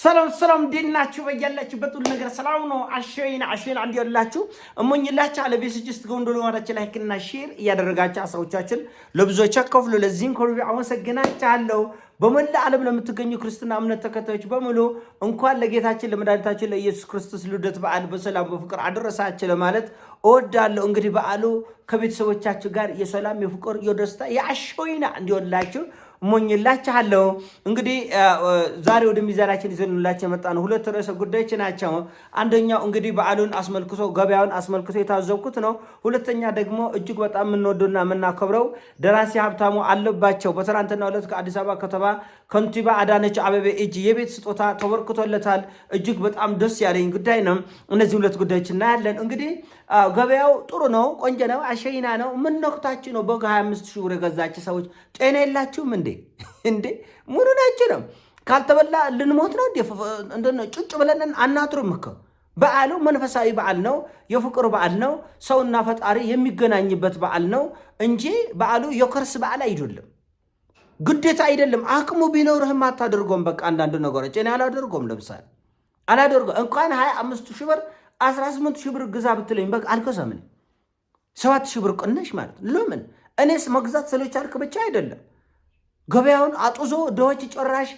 ሰላም ዲናችሁ በያላችሁበት ሁሉ ነገር ሰላም ነው። አሸይና አንድ ያላችሁ እሞኝላችሁ አለ ቤስጅስት ጎንዶሎ ወራች ላይክና ሼር እያደረጋችሁ አሳውቻችን ለብዙዎች አከፍሉ። ለዚህም ኮርቢ አመሰግናችኋለሁ። በመላ ዓለም ለምትገኙ ክርስትና እምነት ተከታዮች በሙሉ እንኳን ለጌታችን ለመድኃኒታችን ለኢየሱስ ክርስቶስ ልደት በዓል በሰላም በፍቅር አደረሳችሁ ለማለት እወዳለሁ። እንግዲህ በዓሉ ከቤተሰቦቻችሁ ጋር የሰላም የፍቅር የደስታ የአሸይና እንዲሆንላችሁ እሞኝላችኋለሁ። እንግዲህ ዛሬ ወደ ሚዛናችን ይዘንላችሁ የመጣነው ሁለት ርዕሰ ጉዳዮች ናቸው። አንደኛው እንግዲህ በዓሉን አስመልክቶ ገበያውን አስመልክቶ የታዘብኩት ነው። ሁለተኛ ደግሞ እጅግ በጣም የምንወደውና የምናከብረው ደራሲ ሀብታሙ አለባቸው በትናንትናው ዕለት ከአዲስ አበባ ከተማ ከንቲባ አዳነች አቤቤ እጅ የቤት ስጦታ ተበርክቶለታል። እጅግ በጣም ደስ ያለኝ ጉዳይ ነው። እነዚህ ሁለት ጉዳዮች እናያለን። እንግዲህ ገበያው ጥሩ ነው፣ ቆንጆ ነው፣ አሸይና ነው። ምን ነክታችሁ ነው በግ 25 ሺህ ብር የገዛችሁ ሰዎች? ጤና የላችሁም እንዴ? ሙሉ ናችሁ ነው? ካልተበላ ልንሞት ነው እንዴ? ጭጭ ብለን አናጥሩም እኮ። በዓሉ መንፈሳዊ በዓል ነው፣ የፍቅር በዓል ነው፣ ሰውና ፈጣሪ የሚገናኝበት በዓል ነው እንጂ በዓሉ የከርስ በዓል አይደለም። ግዴታ አይደለም። አቅሙ ቢኖርህም አታደርጎም። በቃ አንዳንድ ነገሮች እኔ አላደርጎም። ለምሳሌ አላደርጎም። እንኳን 25 ሺህ ብር 18 ሺህ ብር ግዛ ብትለኝ በቃ አልገዛም። 7 ሺህ ብር ቅነሽ ማለት ለምን? እኔስ መግዛት ስለቻልክ ብቻ አይደለም። ገበያውን አጡዞ ድሆች ጭራሽ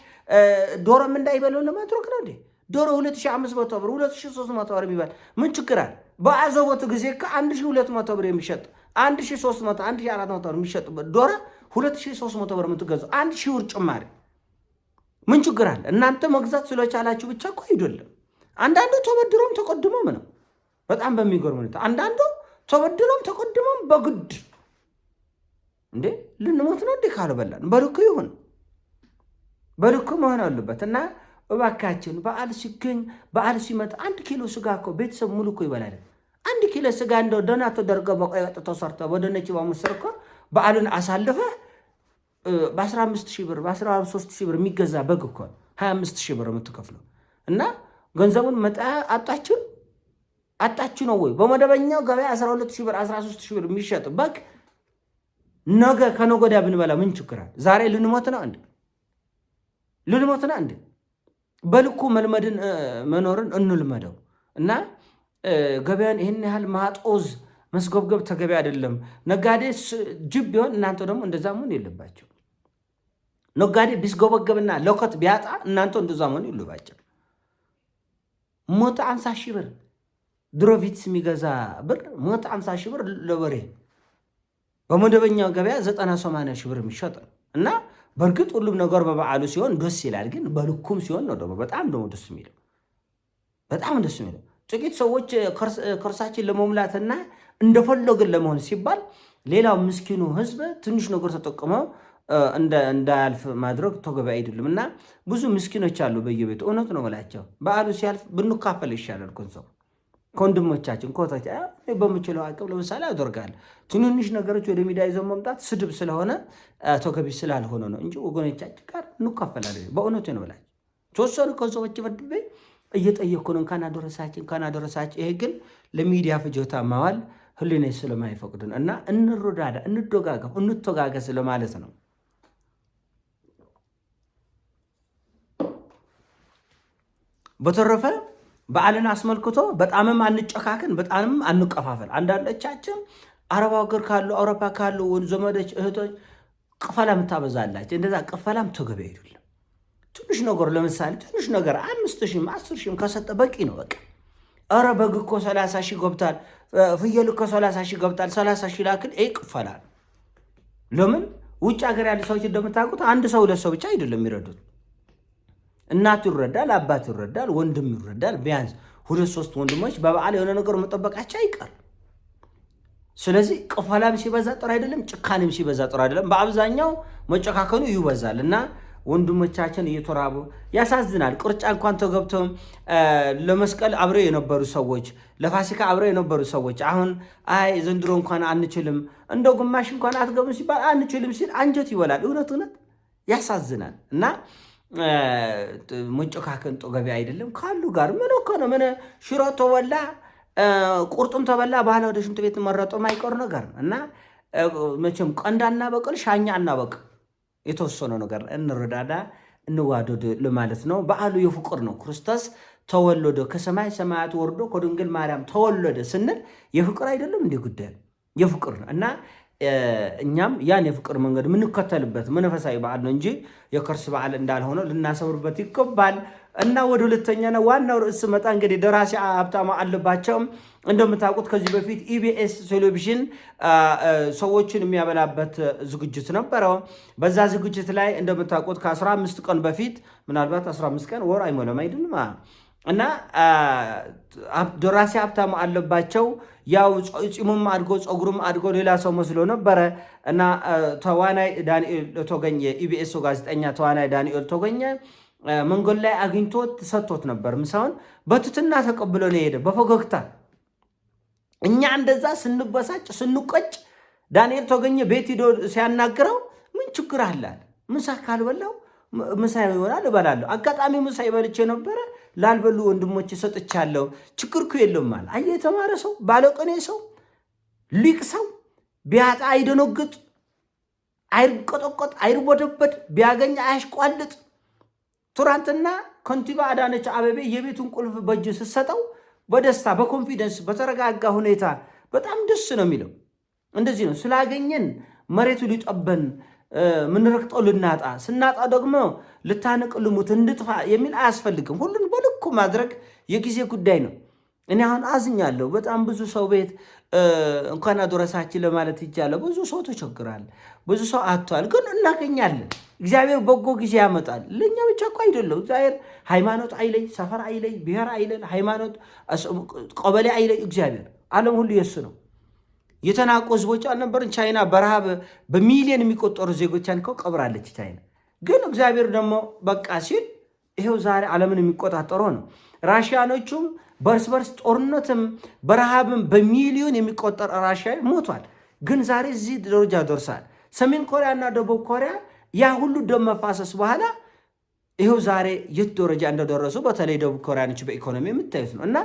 ዶሮም እንዳይበለው ለማድረግ ነው እንዴ? ዶሮ 2500 ብር 2300 ብር የሚባል ምን ችግር አለ? በአዘቦት ጊዜ ከ1200 ብር የሚሸጥ 1300 1400 ብር የሚሸጥ ዶሮ 2300 ብር የምትገዛው 1000 ብር ጭማሪ ምን ችግር አለ? እናንተ መግዛት ስለቻላችሁ ብቻ እኮ አይደለም። አንዳንዱ ተበድሮም ተቆድሞም ነው። በጣም በሚገርም ሁኔታ አንዳንዱ ተበድሮም ተቆድሞም በግድ እንዴ ልንሞት ነው እንዴ ካልበላን በልኩ ይሁን፣ በልኩ መሆን አለበት። እና እባካችን በዓል ሲገኝ በዓል ሲመጣ 1 ኪሎ ስጋ እኮ ቤተሰብ ሙሉ እኮ ይበላል። 1 ኪሎ ስጋ እንደው ደህና ተደርጎ በቆይ ወጥ ተሰርቶ በደነች በሙስር እኮ በዓሉን አሳልፈ በ15 ሺህ ብር በ13 ሺህ ብር የሚገዛ በግ እኮ 25 ሺህ ብር የምትከፍለው እና ገንዘቡን መጣ አጣችሁ ነው ወይ? በመደበኛው ገበያ 12 ሺህ ብር 13 ሺህ ብር የሚሸጥ በግ ነገ ከነገ ወዲያ ብንበላ ምን ችግር አለ? ዛሬ ልንሞት ነው እንዴ? በልኩ መልመድን መኖርን እንልመደው እና ገበያን ይህን ያህል ማጦዝ መስገብገብ ተገቢ አይደለም። ነጋዴ ጅብ ቢሆን እናንተ ደግሞ እንደዛ መሆን የለባቸው። ነጋዴ ቢስገበገብና ለውከት ቢያጣ እናንተ እንደዛ መሆን የለባቸው። 150 ሺህ ብር ድሮ ቪትስ የሚገዛ ብር 150 ሺህ ብር ለበሬ በመደበኛው ገበያ 90-80 ሺህ ብር የሚሸጥ ነው እና በእርግጥ ሁሉም ነገር በበዓሉ ሲሆን ደስ ይላል። ግን በልኩም ሲሆን ነው ደግሞ በጣም ደስ የሚለው። ጥቂት ሰዎች ከርሳችን ለመሙላትና እንደፈለግን ለመሆን ሲባል ሌላው ምስኪኑ ህዝብ ትንሽ ነገር ተጠቅመው እንዳያልፍ ማድረግ ተገቢ አይደለም እና ብዙ ምስኪኖች አሉ በየቤቱ። እውነት ነው መላቸው በዓሉ ሲያልፍ ብንካፈል ይሻላል። ኮንሰው ከወንድሞቻችን ኮታች በምችለው አቅም ለምሳሌ አደርጋለሁ። ትንንሽ ነገሮች ወደ ሚዲያ ይዘው መምጣት ስድብ ስለሆነ ተገቢ ስላልሆነ ነው እንጂ ወገኖቻችን ጋር እንካፈላለን። በእውነቱ ነው መላቸው ተወሰኑ ከሰዎች መድቤ እየጠየኩ ነው እንኳን አደረሳችሁ። ይሄ ግን ለሚዲያ ፍጆታ ማዋል ህሊና ስለማይፈቅድን እና እንረዳዳ፣ እንደጋገፍ፣ እንተጋገስ ለማለት ነው። በተረፈ በዓልን አስመልክቶ በጣምም አንጨካከን፣ በጣምም አንቀፋፈል። አንዳንዶቻችን አረብ ሀገር ካሉ አውሮፓ ካሉ ዘመዶች እህቶች ቅፈላ ምታበዛላችሁ። እንደዛ ቅፈላም ተገቢ አይደለም። ትንሽ ነገር ለምሳሌ ትንሽ ነገር 5 ሺህም 10 ሺህም ከሰጠ በቂ ነው። በቃ ኧረ በግ እኮ 30 ሺህ ገብታል፣ ፍየል እኮ 30 ሺህ ገብታል፣ 30 ሺህ ላክል ይቅፈላል። ለምን ውጭ ሀገር ያሉ ሰዎች እንደምታውቁት አንድ ሰው ሁለት ሰው ብቻ አይደለም የሚረዱት። እናቱ ይረዳል፣ አባት ይረዳል፣ ወንድም ይረዳል። ቢያንስ 2-3 ወንድሞች በበዓል የሆነ ነገር መጠበቃቸው አይቀር። ስለዚህ ቅፈላም ሲበዛ ጥሩ አይደለም፣ ጭካኔም ሲበዛ ጥሩ አይደለም። በአብዛኛው መጨካከኑ ይበዛል እና ወንድሞቻችን እየተራቡ ያሳዝናል። ቅርጫ እንኳን ተገብተው ለመስቀል አብረው የነበሩ ሰዎች፣ ለፋሲካ አብረው የነበሩ ሰዎች አሁን አይ ዘንድሮ እንኳን አንችልም እንደው ግማሽ እንኳን አትገቡም ሲባል አንችልም ሲል አንጀት ይበላል። እውነት ያሳዝናል እና መጨካከን ተገቢ አይደለም። ካሉ ጋር ምን እኮ ነው ምን ሽሮ ተበላ ቁርጡም ተበላ ባህላ ወደ ሽንት ቤት መረጦ ማይቀር ነገር እና መቼም ቀንዳና በቀል ሻኛ እና በቀል የተወሰነ ነገር እንረዳዳ እንዋደድ ለማለት ነው። በዓሉ የፍቅር ነው። ክርስቶስ ተወለደ፣ ከሰማይ ሰማያት ወርዶ ከድንግል ማርያም ተወለደ ስንል የፍቅር አይደለም እንዲህ ጉዳይ የፍቅር ነው እና እኛም ያን የፍቅር መንገድ የምንከተልበት መንፈሳዊ በዓል ነው እንጂ የከርስ በዓል እንዳልሆነ ልናሰብርበት ይገባል። እና ወደ ሁለተኛና ዋናው ርዕስ መጣ። እንግዲህ ደራሲ ሀብታሙ አለባቸው እንደምታውቁት ከዚህ በፊት ኢቢኤስ ቴሌቪዥን ሰዎችን የሚያበላበት ዝግጅት ነበረው። በዛ ዝግጅት ላይ እንደምታውቁት ከ15 ቀን በፊት ምናልባት 15 ቀን ወር አይሞላም አይደለም እና ደራሲ ሀብታሙ አለባቸው ያው ፂሙም አድጎ ፀጉሩም አድጎ ሌላ ሰው መስሎ ነበረ እና ተዋናይ ዳንኤል ተገኘ ኢቢኤስ ጋዜጠኛ ተዋናይ ዳንኤል ተገኘ መንገድ ላይ አግኝቶት ሰጥቶት ነበር። ምሳውን በትትና ተቀብሎ ነው የሄደ በፈገግታ። እኛ እንደዛ ስንበሳጭ ስንቆጭ ዳንኤል ተገኘ ቤት ሂዶ ሲያናግረው ምን ችግር አላል? ምሳ ካልበላው ምሳ ይሆናል እበላለሁ። አጋጣሚ ምሳ ይበልቼ ነበረ ላልበሉ ወንድሞች ሰጥቻለሁ። ችግር እኮ የለውም ማለት አየህ። የተማረ ሰው ባለቅኔ ሰው ሊቅ ሰው ቢያጣ አይደነግጥ፣ አይርቆጠቆጥ፣ አይርቦደበድ፣ ቢያገኝ አያሽቋልጥ። ትናንትና ከንቲባ አዳነች አቤቤ የቤቱን ቁልፍ በእጅ ስትሰጠው በደስታ በኮንፊደንስ በተረጋጋ ሁኔታ በጣም ደስ ነው የሚለው። እንደዚህ ነው ስላገኘን መሬቱ ሊጠበን ምንረግጠው ልናጣ ስናጣ ደግሞ ልታነቅ ልሙት እንድጥፋ የሚል አያስፈልግም። ሁሉን በልኩ ማድረግ የጊዜ ጉዳይ ነው። እኔ አሁን አዝኛለሁ። በጣም ብዙ ሰው ቤት እንኳን አደረሳችን ለማለት ይቻላል። ብዙ ሰው ተቸግራል፣ ብዙ ሰው አጥቷል። ግን እናገኛለን። እግዚአብሔር በጎ ጊዜ ያመጣል። ለእኛ ብቻ እኮ አይደለም። እግዚአብሔር ሃይማኖት አይለይ፣ ሰፈር አይለይ፣ ብሔር አይለይ፣ ሃይማኖት ቀበሌ አይለይ። እግዚአብሔር ዓለም ሁሉ የሱ ነው። የተናቁ ህዝቦች አልነበርን? ቻይና በረሃብ በሚሊዮን የሚቆጠሩ ዜጎቿን እኮ ቀብራለች ቻይና። ግን እግዚአብሔር ደግሞ በቃ ሲል ይሄው ዛሬ ዓለምን የሚቆጣጠረው ነው። ራሽያኖቹም በርስ በርስ ጦርነትም በረሃብም በሚሊዮን የሚቆጠር ራሽያ ሞቷል። ግን ዛሬ እዚህ ደረጃ ደርሳል። ሰሜን ኮሪያ እና ደቡብ ኮሪያ ያ ሁሉ ደም መፋሰስ በኋላ ይሄው ዛሬ የት ደረጃ እንደደረሱ በተለይ ደቡብ ኮሪያኖች በኢኮኖሚ የምታዩት ነው። እና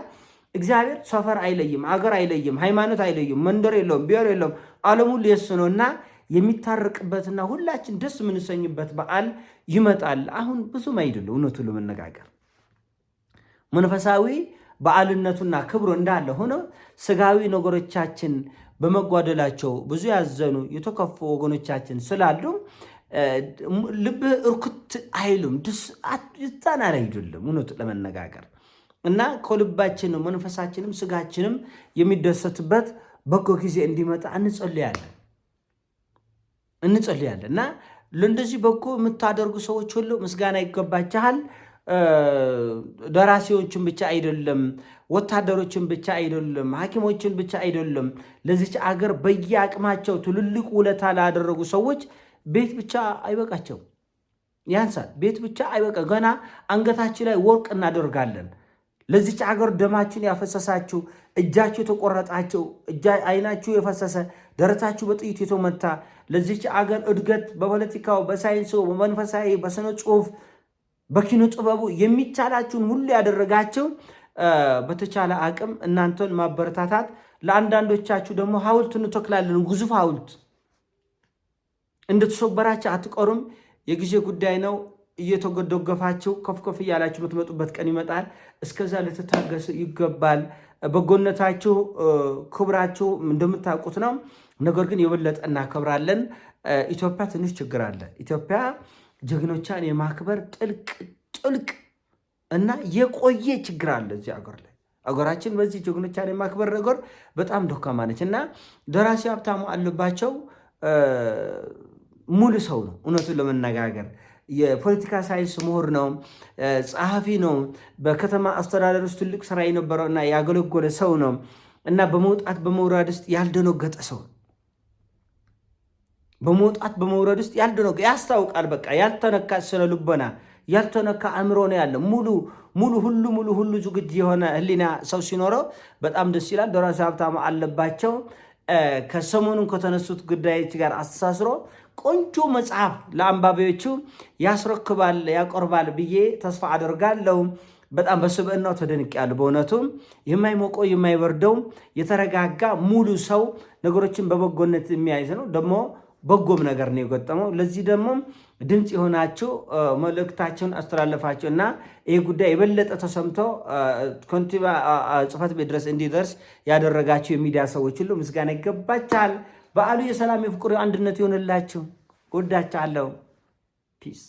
እግዚአብሔር ሰፈር አይለይም፣ አገር አይለይም፣ ሃይማኖት አይለይም፣ መንደር የለውም፣ ብሔር የለውም። ዓለሙ የሱ ነው እና የሚታረቅበትና ሁላችን ደስ የምንሰኝበት በዓል ይመጣል። አሁን ብዙም አይደለም እውነቱን ለመነጋገር መንፈሳዊ በዓልነቱና ክብሩ እንዳለ ሆኖ ስጋዊ ነገሮቻችን በመጓደላቸው ብዙ ያዘኑ የተከፉ ወገኖቻችን ስላሉ ልብህ እርኩት አይሉም፣ ይዛናል አይደለም እውነቱን ለመነጋገር እና ከልባችን መንፈሳችንም ስጋችንም የሚደሰትበት በጎ ጊዜ እንዲመጣ እንጸልያለን እና ለእንደዚህ በጎ የምታደርጉ ሰዎች ሁሉ ምስጋና ይገባችኋል። ደራሲዎችን ብቻ አይደለም፣ ወታደሮችን ብቻ አይደለም፣ ሐኪሞችን ብቻ አይደለም። ለዚች አገር በየአቅማቸው ትልልቅ ውለታ ላደረጉ ሰዎች ቤት ብቻ አይበቃቸው፣ ያንሳል። ቤት ብቻ አይበቃ። ገና አንገታችን ላይ ወርቅ እናደርጋለን። ለዚች አገር ደማችን ያፈሰሳችሁ፣ እጃችሁ የተቆረጣችሁ፣ አይናችሁ የፈሰሰ፣ ደረታችሁ በጥይት የተመታ ለዚች አገር እድገት በፖለቲካው፣ በሳይንሱ፣ በመንፈሳዊ፣ በስነ ጽሁፍ፣ በኪነ ጥበቡ የሚቻላችሁን ሁሉ ያደረጋችሁ በተቻለ አቅም እናንተን ማበረታታት፣ ለአንዳንዶቻችሁ ደግሞ ሐውልት እንተክላለን። ግዙፍ ሐውልት እንደተሰበራችሁ አትቀሩም። የጊዜ ጉዳይ ነው። እየተገደገፋችሁ ከፍ ከፍ እያላችሁ የምትመጡበት ቀን ይመጣል። እስከዛ ልትታገሱ ይገባል። በጎነታችሁ ክብራችሁ እንደምታውቁት ነው። ነገር ግን የበለጠ እናከብራለን። ኢትዮጵያ ትንሽ ችግር አለ። ኢትዮጵያ ጀግኖቿን የማክበር ጥልቅ እና የቆየ ችግር አለ እዚህ አገር ላይ። አገራችን በዚህ ጀግኖቿን የማክበር ነገር በጣም ደካማ ነች እና ደራሲ ሀብታሙ አለባቸው ሙሉ ሰው ነው። እውነቱን ለመነጋገር የፖለቲካ ሳይንስ ምሁር ነው፣ ጸሐፊ ነው። በከተማ አስተዳደር ውስጥ ትልቅ ስራ የነበረው እና ያገለገለ ሰው ነው እና በመውጣት በመውረድ ውስጥ ያልደነገጠ ሰው፣ በመውጣት በመውረድ ውስጥ ያልደነገጠ ያስታውቃል። በቃ ያልተነካ ስነ ልቦና፣ ያልተነካ አእምሮ ነው ያለ። ሁሉ ዝግጁ የሆነ ህሊና ሰው ሲኖረው በጣም ደስ ይላል። ደራሲ ሀብታሙ አለባቸው ከሰሞኑን ከተነሱት ጉዳዮች ጋር አስተሳስሮ ቆንጆ መጽሐፍ ለአንባቢዎቹ ያስረክባል ያቆርባል ብዬ ተስፋ አደርጋለሁ። በጣም በስብዕናው ተደንቄያለሁ። በእውነቱ የማይሞቀው የማይበርደው የተረጋጋ ሙሉ ሰው ነገሮችን በበጎነት የሚያይዝ ነው። ደግሞ በጎም ነገር ነው የገጠመው። ለዚህ ደግሞ ድምጽ የሆናችሁ መልእክታችሁን አስተላለፋችሁ እና ይህ ጉዳይ የበለጠ ተሰምቶ ከንቲባ ጽሕፈት ቤት ድረስ እንዲደርስ ያደረጋችሁ የሚዲያ ሰዎች ሁሉ ምስጋና ይገባችኋል። በዓሉ የሰላም የፍቅር አንድነት ይሆንላችሁ። ወዳችኋለሁ። ፒስ